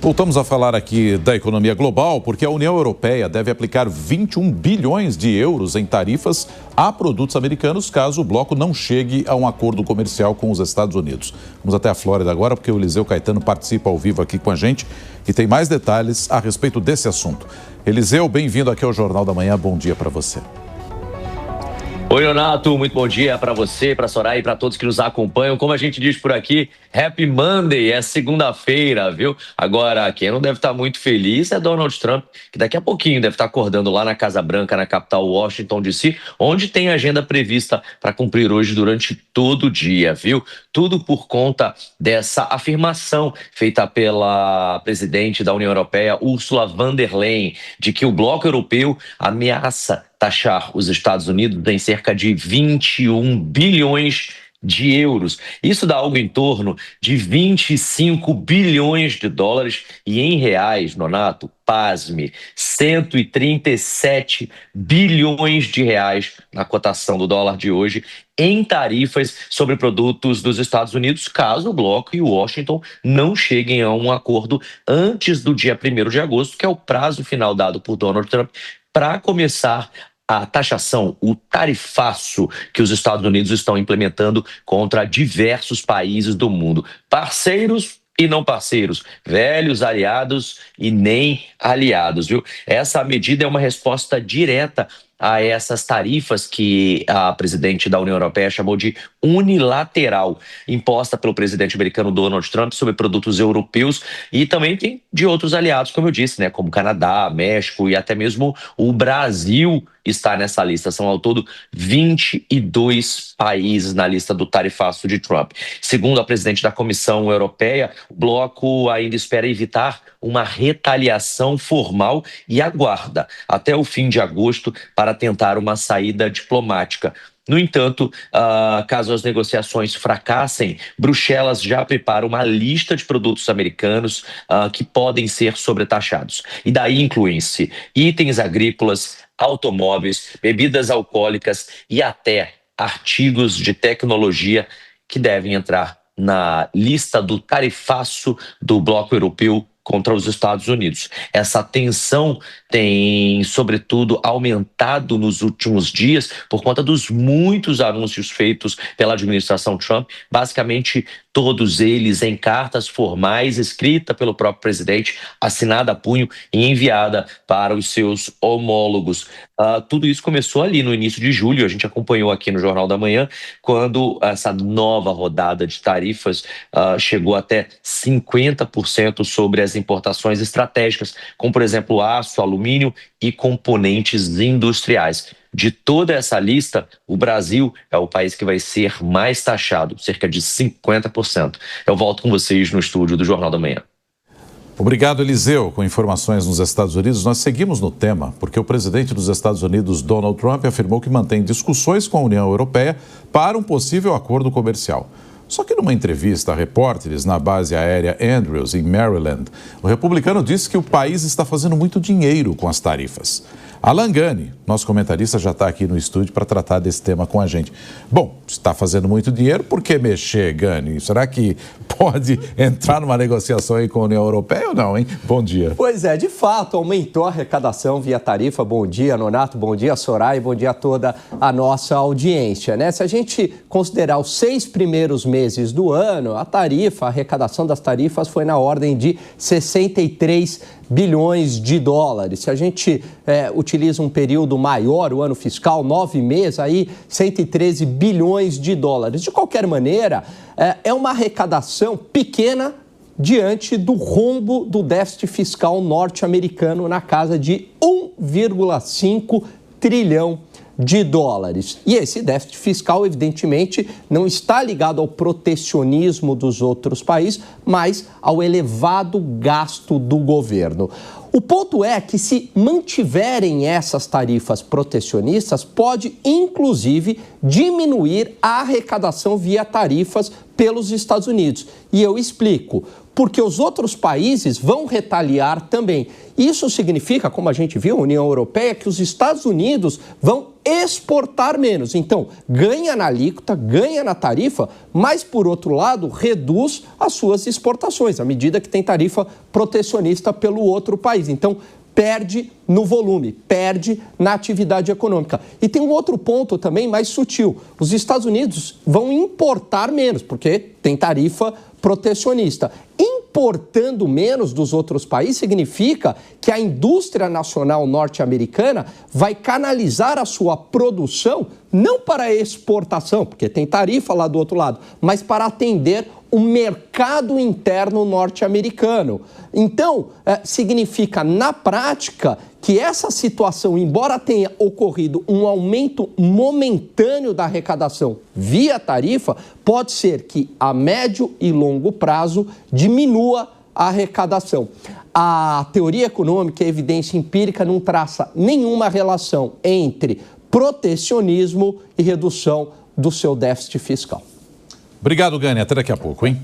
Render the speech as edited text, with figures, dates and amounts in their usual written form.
Voltamos a falar aqui da economia global, porque a União Europeia deve aplicar 21 bilhões de euros em tarifas a produtos americanos, caso o bloco não chegue a um acordo comercial com os Estados Unidos. Vamos até a Flórida agora, porque o Eliseu Caetano participa ao vivo aqui com a gente e tem mais detalhes a respeito desse assunto. Eliseu, bem-vindo aqui ao Jornal da Manhã. Bom dia para você. Oi, Leonato, muito bom dia para você, para a Soraya e para todos que nos acompanham. Como a gente diz por aqui, Happy Monday, é segunda-feira, viu? Agora, quem não deve estar muito feliz é Donald Trump, que daqui a pouquinho deve estar acordando lá na Casa Branca, na capital Washington, D.C., onde tem agenda prevista para cumprir hoje durante todo o dia, viu? Tudo por conta dessa afirmação feita pela presidente da União Europeia, Ursula von der Leyen, de que o bloco europeu ameaça taxar os Estados Unidos em cerca de 21 bilhões de euros. Isso dá algo em torno de 25 bilhões de dólares e em reais, Nonato, pasme, 137 bilhões de reais na cotação do dólar de hoje em tarifas sobre produtos dos Estados Unidos, caso o bloco e o Washington não cheguem a um acordo antes do dia 1º de agosto, que é o prazo final dado por Donald Trump para começar a taxação, o tarifaço que os Estados Unidos estão implementando contra diversos países do mundo, parceiros e não parceiros, velhos aliados e nem aliados, viu? Essa medida é uma resposta direta a essas tarifas que a presidente da União Europeia chamou de unilateral, imposta pelo presidente americano Donald Trump sobre produtos europeus e também tem de outros aliados, como eu disse, né, como Canadá, México e até mesmo o Brasil está nessa lista. São ao todo 22 países na lista do tarifaço de Trump. Segundo a presidente da Comissão Europeia, o bloco ainda espera evitar uma retaliação formal e aguarda até o fim de agosto para tentar uma saída diplomática. No entanto, caso as negociações fracassem, Bruxelas já prepara uma lista de produtos americanos que podem ser sobretaxados. E daí incluem-se itens agrícolas, automóveis, bebidas alcoólicas e até artigos de tecnologia que devem entrar na lista do tarifaço do bloco europeu contra os Estados Unidos. Essa tensão tem, sobretudo, aumentado nos últimos dias por conta dos muitos anúncios feitos pela administração Trump, basicamente todos eles em cartas formais, escrita pelo próprio presidente, assinada a punho e enviada para os seus homólogos. Tudo isso começou ali no início de julho, a gente acompanhou aqui no Jornal da Manhã, quando essa nova rodada de tarifas chegou até 50% sobre as importações estratégicas, como, por exemplo, aço, alumínio e componentes industriais. De toda essa lista, o Brasil é o país que vai ser mais taxado, cerca de 50%. Eu volto com vocês no estúdio do Jornal da Manhã. Obrigado, Eliseu. Com informações nos Estados Unidos, nós seguimos no tema, porque o presidente dos Estados Unidos, Donald Trump, afirmou que mantém discussões com a União Europeia para um possível acordo comercial. Só que numa entrevista a repórteres na base aérea Andrews, em Maryland, o republicano disse que o país está fazendo muito dinheiro com as tarifas. Alan Gani, nosso comentarista, já está aqui no estúdio para tratar desse tema com a gente. Bom, está fazendo muito dinheiro, por que mexer, Gani? Será que pode entrar numa negociação aí com a União Europeia ou não, hein? Bom dia. Pois é, de fato, aumentou a arrecadação via tarifa. Bom dia, Nonato, bom dia, Soraya, bom dia a toda a nossa audiência, né? Se a gente considerar os 6 primeiros meses do ano, a arrecadação das tarifas foi na ordem de 63 bilhões de dólares. Se a gente utiliza um período maior, o ano fiscal, 9 meses, aí 113 bilhões de dólares. De qualquer maneira, é uma arrecadação pequena diante do rombo do déficit fiscal norte-americano na casa de 1,5 trilhão de dólares. E esse déficit fiscal, evidentemente, não está ligado ao protecionismo dos outros países, mas ao elevado gasto do governo. O ponto é que, se mantiverem essas tarifas protecionistas, pode, inclusive, diminuir a arrecadação via tarifas pelos Estados Unidos. E eu explico. Porque os outros países vão retaliar também. Isso significa, como a gente viu, a União Europeia, que os Estados Unidos vão exportar menos. Então, ganha na alíquota, ganha na tarifa, mas, por outro lado, reduz as suas exportações, à medida que tem tarifa protecionista pelo outro país. Então, perde no volume, perde na atividade econômica. E tem um outro ponto também mais sutil. Os Estados Unidos vão importar menos, porque tem tarifa protecionista. Importando menos dos outros países significa que a indústria nacional norte-americana vai canalizar a sua produção não para a exportação, porque tem tarifa lá do outro lado, mas para atender o mercado interno norte-americano. Então, significa, na prática, que essa situação, embora tenha ocorrido um aumento momentâneo da arrecadação via tarifa, pode ser que a médio e longo prazo diminua a arrecadação. A teoria econômica e a evidência empírica não traça nenhuma relação entre protecionismo e redução do seu déficit fiscal. Obrigado, Gani. Até daqui a pouco, hein?